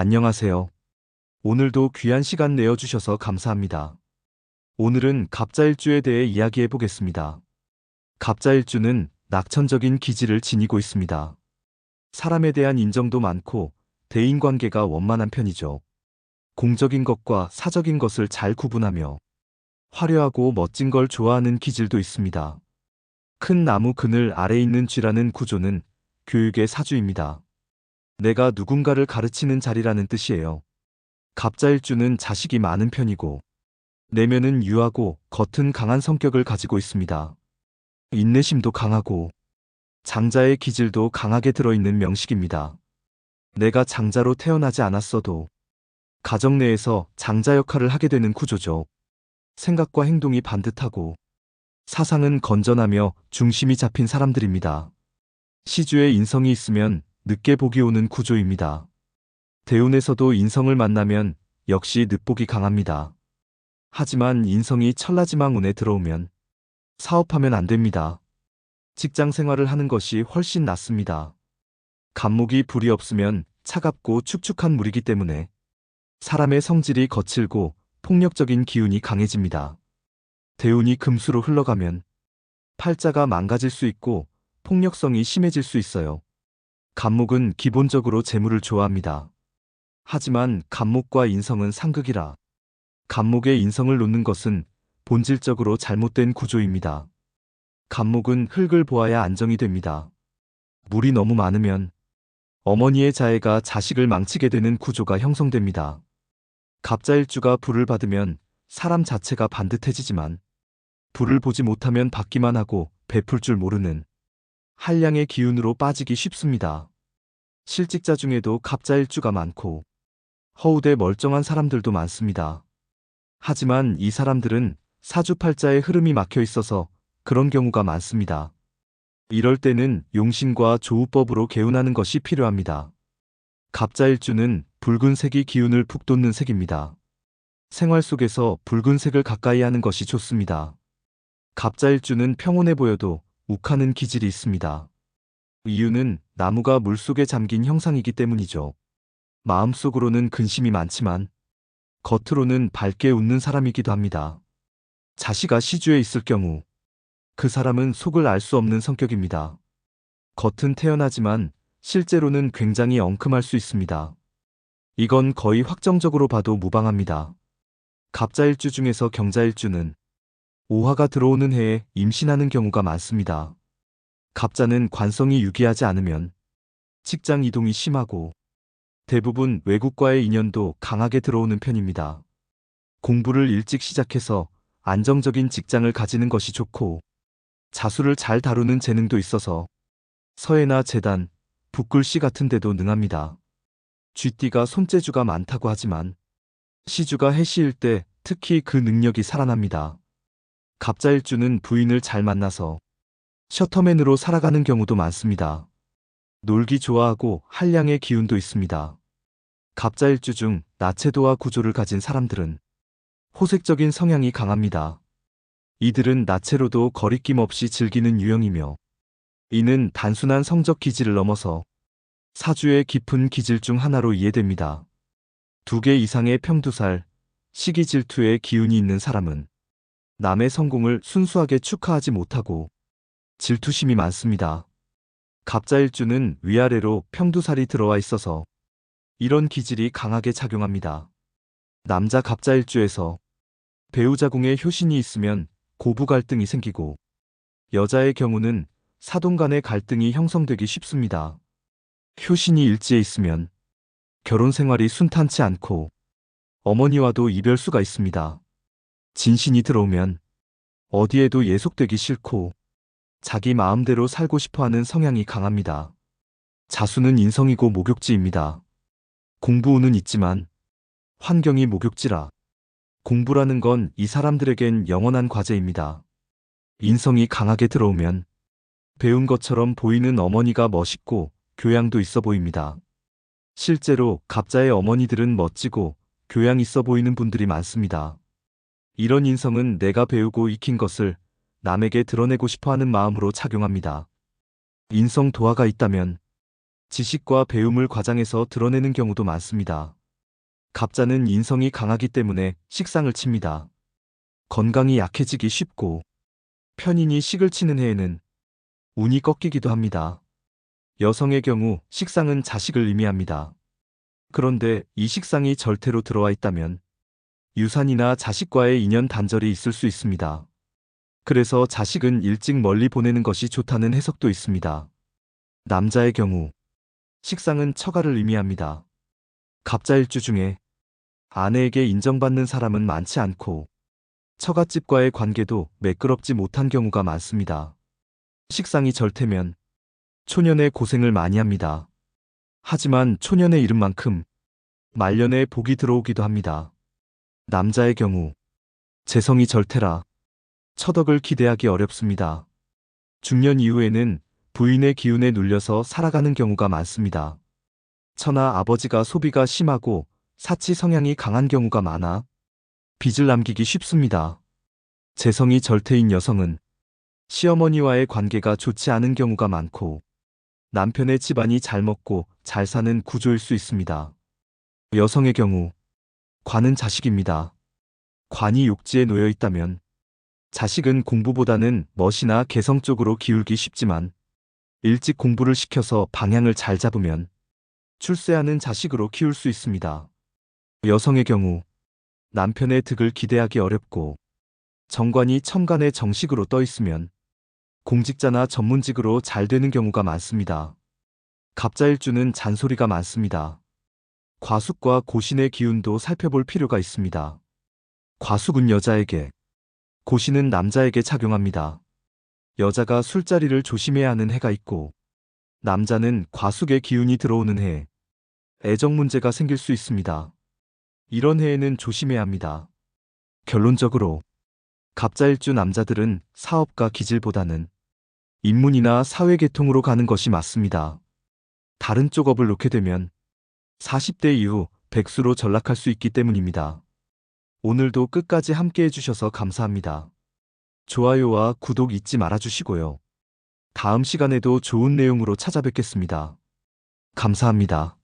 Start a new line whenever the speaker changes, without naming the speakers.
안녕하세요. 오늘도 귀한 시간 내어주셔서 감사합니다. 오늘은 갑자일주에 대해 이야기해 보겠습니다. 갑자일주는 낙천적인 기질을 지니고 있습니다. 사람에 대한 인정도 많고 대인관계가 원만한 편이죠. 공적인 것과 사적인 것을 잘 구분하며 화려하고 멋진 걸 좋아하는 기질도 있습니다. 큰 나무 그늘 아래 있는 쥐라는 구조는 교육의 사주입니다. 내가 누군가를 가르치는 자리라는 뜻이에요. 갑자일주는 자식이 많은 편이고 내면은 유하고 겉은 강한 성격을 가지고 있습니다. 인내심도 강하고 장자의 기질도 강하게 들어있는 명식입니다. 내가 장자로 태어나지 않았어도 가정 내에서 장자 역할을 하게 되는 구조죠. 생각과 행동이 반듯하고 사상은 건전하며 중심이 잡힌 사람들입니다. 시주에 인성이 있으면 늦게 복이 오는 구조입니다. 대운에서도 인성을 만나면 역시 늦복이 강합니다. 하지만 인성이 천라지망운에 들어오면 사업하면 안 됩니다. 직장 생활을 하는 것이 훨씬 낫습니다. 간목이 불이 없으면 차갑고 축축한 물이기 때문에 사람의 성질이 거칠고 폭력적인 기운이 강해집니다. 대운이 금수로 흘러가면 팔자가 망가질 수 있고 폭력성이 심해질 수 있어요. 간목은 기본적으로 재물을 좋아합니다. 하지만 간목과 인성은 상극이라 간목의 인성을 놓는 것은 본질적으로 잘못된 구조입니다. 간목은 흙을 보아야 안정이 됩니다. 물이 너무 많으면 어머니의 자해가 자식을 망치게 되는 구조가 형성됩니다. 갑자일주가 불을 받으면 사람 자체가 반듯해지지만 불을 보지 못하면 받기만 하고 베풀 줄 모르는 한량의 기운으로 빠지기 쉽습니다. 실직자 중에도 갑자일주가 많고 허우대 멀쩡한 사람들도 많습니다. 하지만 이 사람들은 사주팔자의 흐름이 막혀 있어서 그런 경우가 많습니다. 이럴 때는 용신과 조우법으로 개운하는 것이 필요합니다. 갑자일주는 붉은색이 기운을 푹 돋는 색입니다. 생활 속에서 붉은색을 가까이 하는 것이 좋습니다. 갑자일주는 평온해 보여도 욱하는 기질이 있습니다. 이유는 나무가 물속에 잠긴 형상이기 때문이죠. 마음속으로는 근심이 많지만 겉으로는 밝게 웃는 사람이기도 합니다. 자시가 시주에 있을 경우 그 사람은 속을 알 수 없는 성격입니다. 겉은 태연하지만 실제로는 굉장히 엉큼할 수 있습니다. 이건 거의 확정적으로 봐도 무방합니다. 갑자일주 중에서 경자일주는 오화가 들어오는 해에 임신하는 경우가 많습니다. 갑자는 관성이 유기하지 않으면 직장 이동이 심하고 대부분 외국과의 인연도 강하게 들어오는 편입니다. 공부를 일찍 시작해서 안정적인 직장을 가지는 것이 좋고 자수를 잘 다루는 재능도 있어서 서예나 재단, 붓글씨 같은 데도 능합니다. 쥐띠가 손재주가 많다고 하지만 시주가 해시일 때 특히 그 능력이 살아납니다. 갑자일주는 부인을 잘 만나서 셔터맨으로 살아가는 경우도 많습니다. 놀기 좋아하고 한량의 기운도 있습니다. 갑자일주 중 나체도화 구조를 가진 사람들은 호색적인 성향이 강합니다. 이들은 나체로도 거리낌 없이 즐기는 유형이며 이는 단순한 성적 기질을 넘어서 사주의 깊은 기질 중 하나로 이해됩니다. 2개 이상의 평두살, 시기질투의 기운이 있는 사람은 남의 성공을 순수하게 축하하지 못하고 질투심이 많습니다. 갑자일주는 위아래로 평두살이 들어와 있어서 이런 기질이 강하게 작용합니다. 남자 갑자일주에서 배우자궁에 효신이 있으면 고부 갈등이 생기고 여자의 경우는 사돈 간의 갈등이 형성되기 쉽습니다. 효신이 일지에 있으면 결혼 생활이 순탄치 않고 어머니와도 이별수가 있습니다. 진신이 들어오면 어디에도 예속되기 싫고 자기 마음대로 살고 싶어하는 성향이 강합니다. 자수는 인성이고 목욕지입니다. 공부운은 있지만 환경이 목욕지라 공부라는 건 이 사람들에겐 영원한 과제입니다. 인성이 강하게 들어오면 배운 것처럼 보이는 어머니가 멋있고 교양도 있어 보입니다. 실제로 갑자의 어머니들은 멋지고 교양 있어 보이는 분들이 많습니다. 이런 인성은 내가 배우고 익힌 것을 남에게 드러내고 싶어하는 마음으로 작용합니다. 인성 도화가 있다면 지식과 배움을 과장해서 드러내는 경우도 많습니다. 갑자는 인성이 강하기 때문에 식상을 칩니다. 건강이 약해지기 쉽고 편인이 식을 치는 해에는 운이 꺾이기도 합니다. 여성의 경우 식상은 자식을 의미합니다. 그런데 이 식상이 절태로 들어와 있다면 유산이나 자식과의 인연 단절이 있을 수 있습니다. 그래서 자식은 일찍 멀리 보내는 것이 좋다는 해석도 있습니다. 남자의 경우 식상은 처가를 의미합니다. 갑자일주 중에 아내에게 인정받는 사람은 많지 않고 처갓집과의 관계도 매끄럽지 못한 경우가 많습니다. 식상이 절태면 초년에 고생을 많이 합니다. 하지만 초년에 이른 만큼 말년에 복이 들어오기도 합니다. 남자의 경우 재성이 절태라 처덕을 기대하기 어렵습니다. 중년 이후에는 부인의 기운에 눌려서 살아가는 경우가 많습니다. 처나 아버지가 소비가 심하고 사치 성향이 강한 경우가 많아 빚을 남기기 쉽습니다. 재성이 절태인 여성은 시어머니와의 관계가 좋지 않은 경우가 많고 남편의 집안이 잘 먹고 잘 사는 구조일 수 있습니다. 여성의 경우 관은 자식입니다. 관이 욕지에 놓여 있다면 자식은 공부보다는 멋이나 개성 쪽으로 기울기 쉽지만 일찍 공부를 시켜서 방향을 잘 잡으면 출세하는 자식으로 키울 수 있습니다. 여성의 경우 남편의 득을 기대하기 어렵고 정관이 천간에 정식으로 떠 있으면 공직자나 전문직으로 잘 되는 경우가 많습니다. 갑자일주는 잔소리가 많습니다. 과숙과 고신의 기운도 살펴볼 필요가 있습니다. 과숙은 여자에게, 고신은 남자에게 작용합니다. 여자가 술자리를 조심해야 하는 해가 있고 남자는 과숙의 기운이 들어오는 해에 애정 문제가 생길 수 있습니다. 이런 해에는 조심해야 합니다. 결론적으로 갑자일주 남자들은 사업가 기질보다는 인문이나 사회계통으로 가는 것이 맞습니다. 다른 쪽 업을 놓게 되면 40대 이후 백수로 전락할 수 있기 때문입니다. 오늘도 끝까지 함께 해주셔서 감사합니다. 좋아요와 구독 잊지 말아주시고요. 다음 시간에도 좋은 내용으로 찾아뵙겠습니다. 감사합니다.